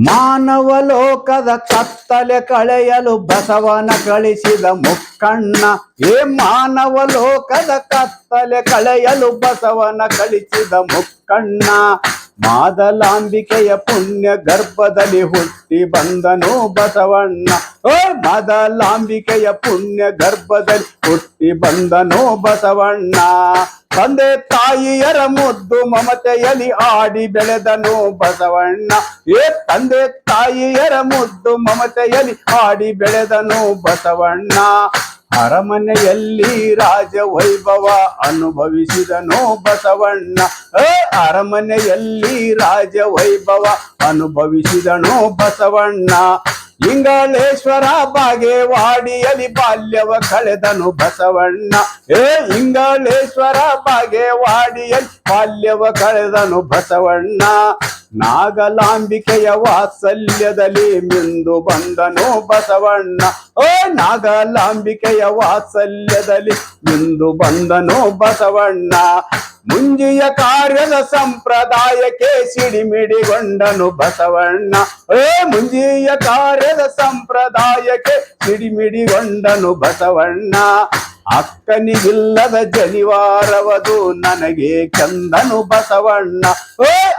ಮಾನವ ಲೋಕದ ಕತ್ತಲೆ ಕಳೆಯಲು ಬಸವನ ಕಳಿಸಿದ ಮುಕ್ಕಣ್ಣ. ಮಾನವ ಲೋಕದ ಕತ್ತಲೆ ಕಳೆಯಲು ಬಸವನ ಕಳಿಸಿದ ಮುಕ್ಕಣ್ಣ. ಮಾದಲಾಂಬಿಕೆಯ ಪುಣ್ಯ ಗರ್ಭದಲ್ಲಿ ಹುಟ್ಟಿ ಬಂದನು ಬಸವಣ್ಣ. ಮಾದಲಾಂಬಿಕೆಯ ಪುಣ್ಯ ಗರ್ಭದಲ್ಲಿ ಹುಟ್ಟಿ ಬಂದನು ಬಸವಣ್ಣ. ತಂದೆ ತಾಯಿಯರ ಮುದ್ದು ಮಮತೆಯಲ್ಲಿ ಆಡಿ ಬೆಳೆದನು ಬಸವಣ್ಣ. ತಂದೆ ತಾಯಿಯರ ಮುದ್ದು ಮಮತೆಯಲ್ಲಿ ಆಡಿ ಬೆಳೆದನು ಬಸವಣ್ಣ. ಅರಮನೆಯಲ್ಲಿ ರಾಜ ವೈಭವ ಅನುಭವಿಸಿದನು ಬಸವಣ್ಣ. ಅರಮನೆಯಲ್ಲಿ ರಾಜ ವೈಭವ ಅನುಭವಿಸಿದನು ಬಸವಣ್ಣ. ಇಂಗಳೇಶ್ವರ ಬಾಗೇವಾಡಿಯಲ್ಲಿ ಬಾಲ್ಯವ ಕಳೆದನು ಬಸವಣ್ಣ. ಇಂಗಳೇಶ್ವರ ಬಾಗೇವಾಡಿಯಲ್ಲಿ ಬಾಲ್ಯವ ಕಳೆದನು ಬಸವಣ್ಣ. ನಾಗಲಾಂಬಿಕೆಯ ವಾತ್ಸಲ್ಯದಲ್ಲಿ ಮಿಂದು ಬಂದನು ಬಸವಣ್ಣ. ನಾಗಲಾಂಬಿಕೆಯ ವಾತ್ಸಲ್ಯದಲ್ಲಿ ಮಿಂದು ಬಂದನು ಬಸವಣ್ಣ. ಮುಂಜಿಯ ಕಾರ್ಯದ ಸಂಪ್ರದಾಯಕ್ಕೆ ಸಿಡಿಮಿಡಿಗೊಂಡನು ಬಸವಣ್ಣ. ಮುಂಜಿಯ ಕಾರ್ಯದ ಸಂಪ್ರದಾಯಕ್ಕೆ ಸಿಡಿಮಿಡಿಗೊಂಡನು ಬಸವಣ್ಣ. ಅಕ್ಕನಿಗಿಲ್ಲದ ಜನಿವಾರವದು ನನಗೆ ಕಂದನು ಬಸವಣ್ಣ.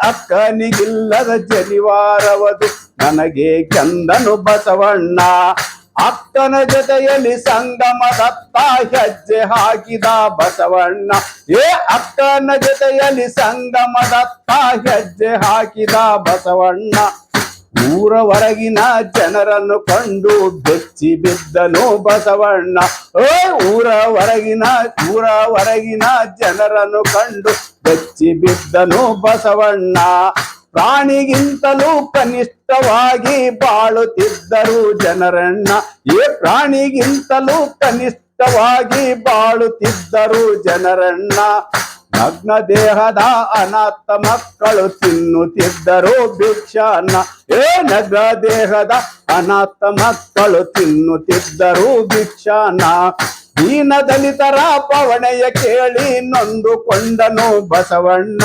ಅಕ್ಕನಿಗಿಲ್ಲದ ಜನಿವಾರವದು ನನಗೆ ಕಂದನು ಬಸವಣ್ಣ. ಅಕ್ಕನ ಜೊತೆಯಲ್ಲಿ ಸಂಗಮದತ್ತ ಹೆಜ್ಜೆ ಹಾಕಿದ ಬಸವಣ್ಣ. ಅಕ್ಕನ ಜೊತೆಯಲ್ಲಿ ಸಂಗಮದತ್ತ ಹೆಜ್ಜೆ ಹಾಕಿದ ಬಸವಣ್ಣ. ಊರ ಹೊರಗಿನ ಜನರನ್ನು ಕಂಡು ಬೆಚ್ಚಿ ಬಿದ್ದನು ಬಸವಣ್ಣ. ಊರ ಹೊರಗಿನ ಜನರನ್ನು ಕಂಡು ಬೆಚ್ಚಿ ಬಿದ್ದನು ಬಸವಣ್ಣ. ಪ್ರಾಣಿಗಿಂತಲೂ ಕನಿಷ್ಠವಾಗಿ ಬಾಳುತ್ತಿದ್ದರು ಜನರಣ್ಣ. ಪ್ರಾಣಿಗಿಂತಲೂ ಕನಿಷ್ಠವಾಗಿ ಬಾಳುತ್ತಿದ್ದರು ಜನರಣ್ಣ. ನಗ್ನ ದೇಹದ ಅನಾಥ ಮಕ್ಕಳು ತಿನ್ನುತ್ತಿದ್ದರು ಭಿಕ್ಷಾನ್ನ. ನಗ್ನ ದೇಹದ ಅನಾಥ ಮಕ್ಕಳು ತಿನ್ನುತ್ತಿದ್ದರು ಭಿಕ್ಷಾನ್ನ. ದೀನ ದಲಿತರ ಪವಣೆಯ ಕೇಳಿ ನೊಂದುಕೊಂಡನು ಬಸವಣ್ಣ.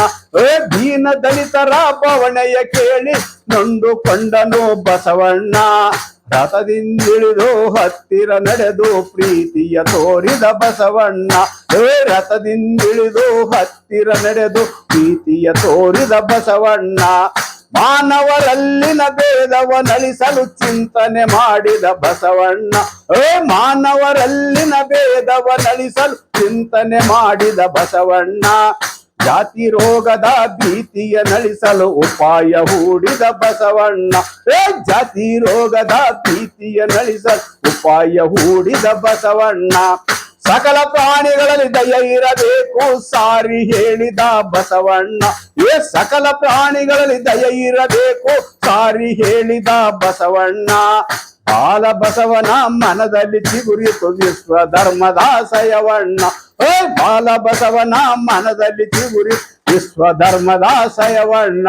ದೀನ ದಲಿತರ ಪವಣೆಯ ಕೇಳಿ ನೊಂದುಕೊಂಡನು ಬಸವಣ್ಣ. ರಥದಿಂದಿಳಿದು ಹತ್ತಿರ ನಡೆದು ಪ್ರೀತಿಯ ತೋರಿದ ಬಸವಣ್ಣ. ರಥದಿಂದಿಳಿದು ಹತ್ತಿರ ನಡೆದು ಪ್ರೀತಿಯ ತೋರಿದ ಬಸವಣ್ಣ. ಮಾನವರಲ್ಲಿನ ಭೇದವನಳಿಸಲು ಚಿಂತನೆ ಮಾಡಿದ ಬಸವಣ್ಣ. ಮಾನವರಲ್ಲಿನ ಭೇದವನಳಿಸಲು ಚಿಂತನೆ ಮಾಡಿದ ಬಸವಣ್ಣ. ಜಾತಿ ರೋಗದ ಭೀತಿಯ ನಳಿಸಲು ಉಪಾಯ ಹೂಡಿದ ಬಸವಣ್ಣ. ಜಾತಿ ರೋಗದ ಭೀತಿಯ ನಳಿಸಲು ಉಪಾಯ ಹೂಡಿದ ಬಸವಣ್ಣ. ಸಕಲ ಪ್ರಾಣಿಗಳಲ್ಲಿ ದಯ ಇರಬೇಕು ಸಾರಿ ಹೇಳಿದ ಬಸವಣ್ಣ. ಸಕಲ ಪ್ರಾಣಿಗಳಲ್ಲಿ ದಯ ಇರಬೇಕು ಸಾರಿ ಹೇಳಿದ ಬಸವಣ್ಣ. ಬಾಲ ಬಸವನ ಮನದಲ್ಲಿ ಚಿಗುರಿತು ವಿಶ್ವ ಧರ್ಮದಾಸಯವಣ್ಣ. ಬಾಲ ಬಸವನ ಮನದಲ್ಲಿ ಚಿಗುರಿ ವಿಶ್ವ ಧರ್ಮದಾಸಯವಣ್ಣ.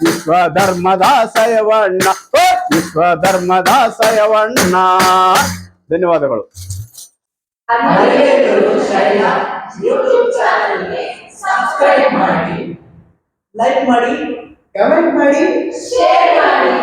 ವಿಶ್ವ ಧರ್ಮದಾಸಯವಣ್ಣ. ವಿಶ್ವ ಧರ್ಮದಾಸಯವಣ್ಣ. ಧನ್ಯವಾದಗಳು. ಯೂಟ್ಯೂಬ್ ಚಾನೆಲ್ಗೆ ಸಬ್ಸ್ಕ್ರೈಬ್ ಮಾಡಿ, ಲೈಕ್ ಮಾಡಿ, ಕಮೆಂಟ್ ಮಾಡಿ, ಶೇರ್ ಮಾಡಿ.